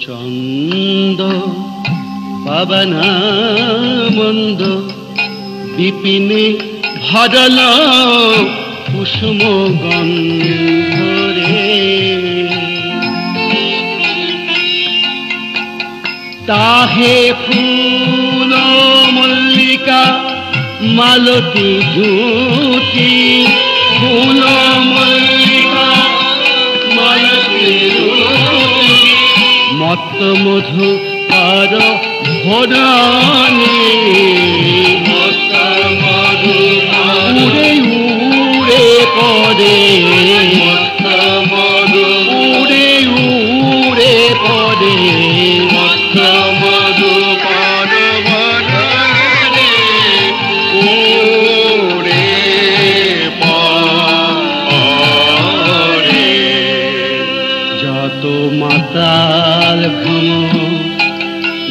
চন্দ পাবনা মন্দ বিপিনে ভরল কুসুম গন্ধরে তাহে ফুল মল্লিকা মালতী জুতি ফুল মল্লিকা মালতী জুতি মত্ত মধু আর ভরানি মত্ত মধু উড়ে উড়ে পড়ে মত্ত মধু উড়ে উড়ে পড়ে মত্ত মধু পড়ে উড়ে পড়ে যত মাতাল ভ্রম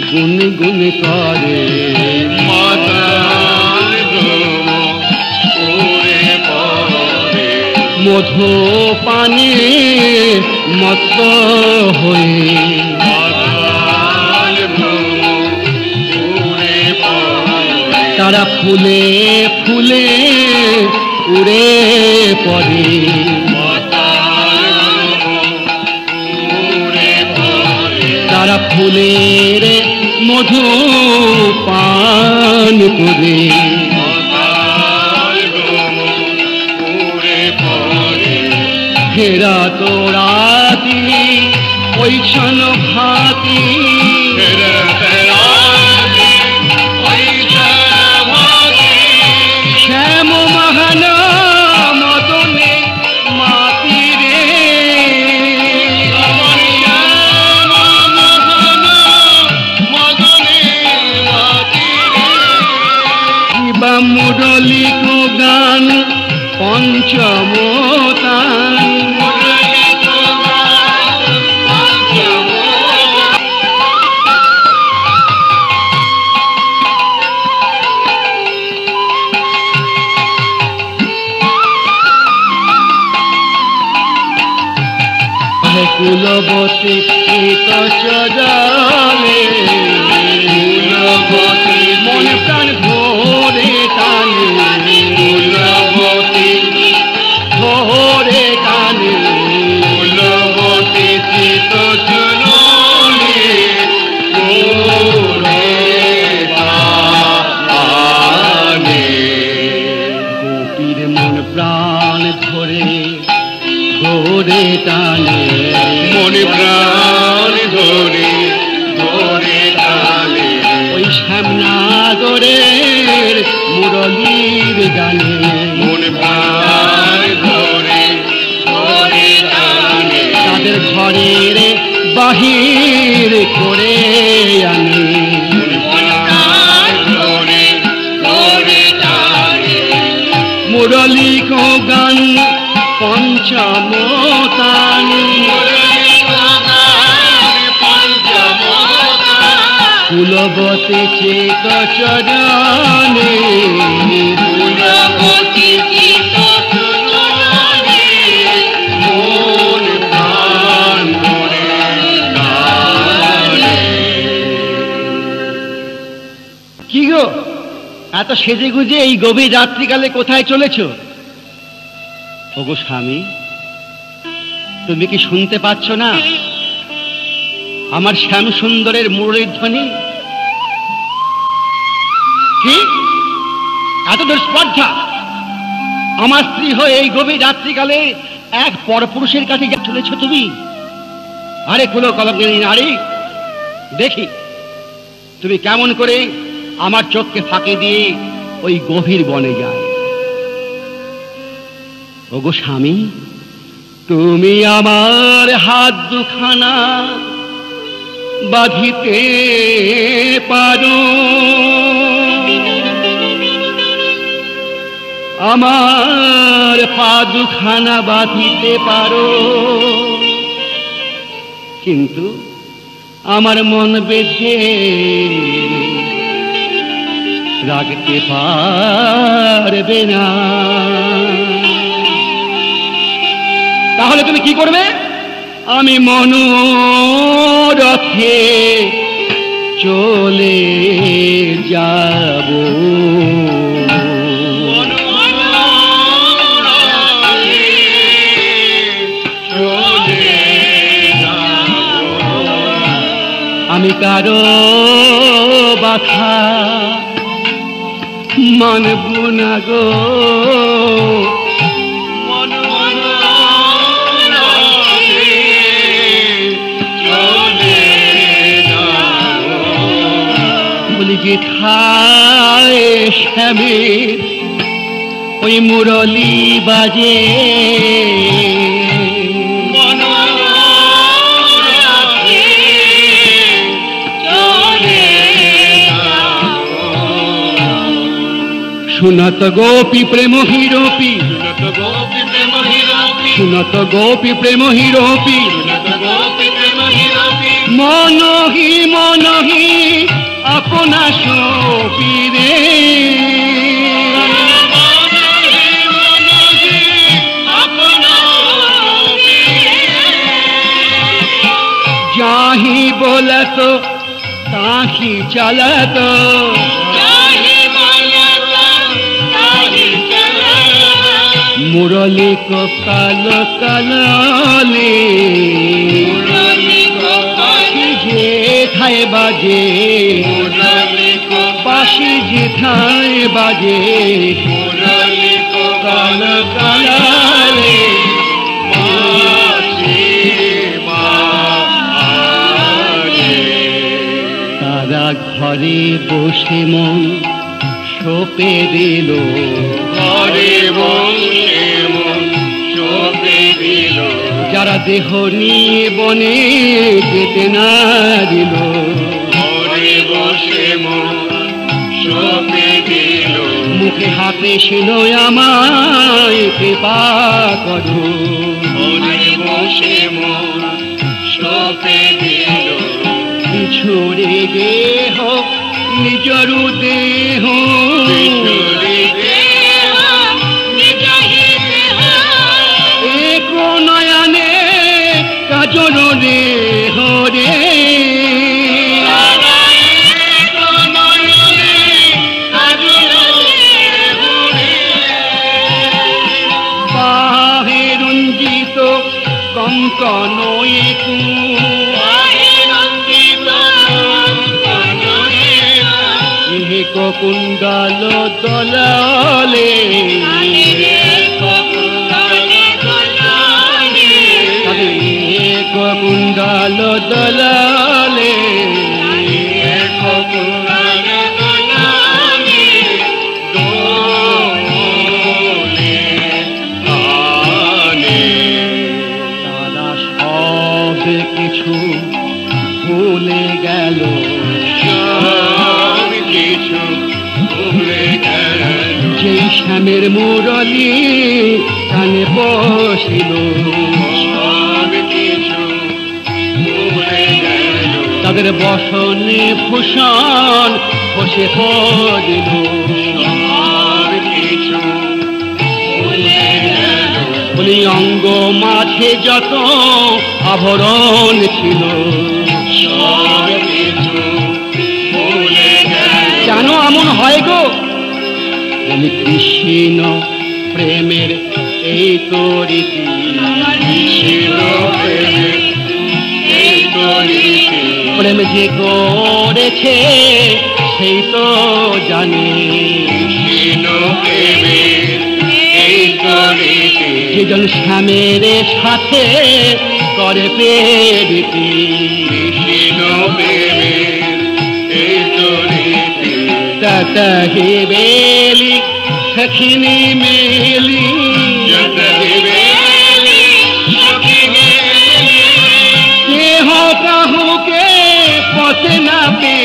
গুন গুন করে মাতাল ভ্রম উড়ে পড়ে মধু পানি মত্ত হয়ে মাতাল ভ্রম উড়ে পড়ে তারা ফুলে ফুলে উড়ে পড়ে তারা ফুলের মধু পান করে ফেরা তোরাতি ঐশন ভাতি শ্যাম মহান মদনে মাতিরে শিবা মুরলী গান পঞ্চমতান কুলবতী চরণে কুলবতী মন প্রাণ ধরে টানে কুলবতী ধরে টানে কুলবতী চরণে গোপীর মন প্রাণ ধরে ধরে টানে মনে প্রাণ ধরে ধরে টানে ওই শ্যামনাগরের মুরলীর গানে মনে প্রাণ ধরে ধরে টানে তাদের ঘরের বাহির করে আনে মুরলী গান পঞ্চমতান কুলবতী চিত চরণে কুলবতী চিত চরণে মন প্রাণ ধরে টানে। কি গো এত সেজে গুজে এই গভীর রাত্রিকালে কোথায় চলেছ? ওগো স্বামী, তুমি কি শুনতে পাচ্ছ না আমার শ্যাম সুন্দরের মুরলীর ধ্বনি? কি এত দূর স্পর্ধা! আমার স্ত্রী হয়ে এই গভীর রাত্রিকালে এক পরপুরুষের কাছে যা চলেছ তুমি? আরে কুলো কলঙ্কিনী নারী, দেখি তুমি কেমন করে আমার চোখকে ফাঁকি দিয়ে ওই গভীর বনে যায়। ওগো স্বামী, তুমি আমার হাত দুখানা বাঁধিতে পারো, আমার পা দুখানা বাঁধিতে পারো, কিন্তু আমার মন বেঁধে রাখতে পারবে না। তাহলে তুমি কি করবে? আমি মনোর রথে চলে যাব আমি কারো বাধা মানব না গো বলি যেথায় শ্যামের ওই মুরলি বাজে শুনত গোপী প্রেম হিরোপি শুনত গোপী প্রেম হিরোপি মনহি মনহি আপনা সোপি রে যাহি बोलत ताही चलत मुरली को काल काले जेठाए बाजे पाशी जेठाए बाजे काल काले तारा घरे बसे मन सोपे दिल घरे যারা দেহ নিয়ে বনে যেতে না দিল মুখে হাতে ছিল আমায় কৃপা করো ছড়ে দেহ নিজর দেহ নয়নে কাজল রে হরে বাহে রঞ্জিত কঙ্কন কুণ্ডল দলালে কুণ্ডল দলালে তারা সব কিছু ভুলে গেল যেই শ্যামের মুরলি কানে বসিল তাদের বসনে ভূষণ বসে পড়িল বলি অঙ্গ মাঝে যত আভরণ ছিল কেন এমন হয় গো বলি কৃষ্ণ প্রেমের এই তো রীতি প্রেম যে করেছে সেই তো জানে যেজন শ্যামের সাথে করে প্রেরিতি ততহি বেলি সখিনী মেলি কেহ কাহুকে পথে না পে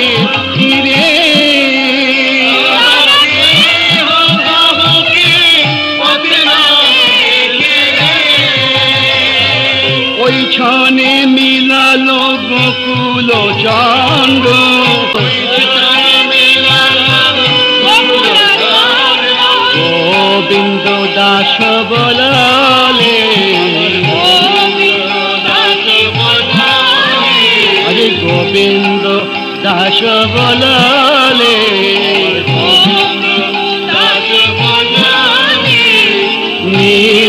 ফিরে ওই ছনে মিলালো গোকুল চন্দ্র গোবিন্দ দাস বলালে আরে দাস বলালে দাস বলালে নীল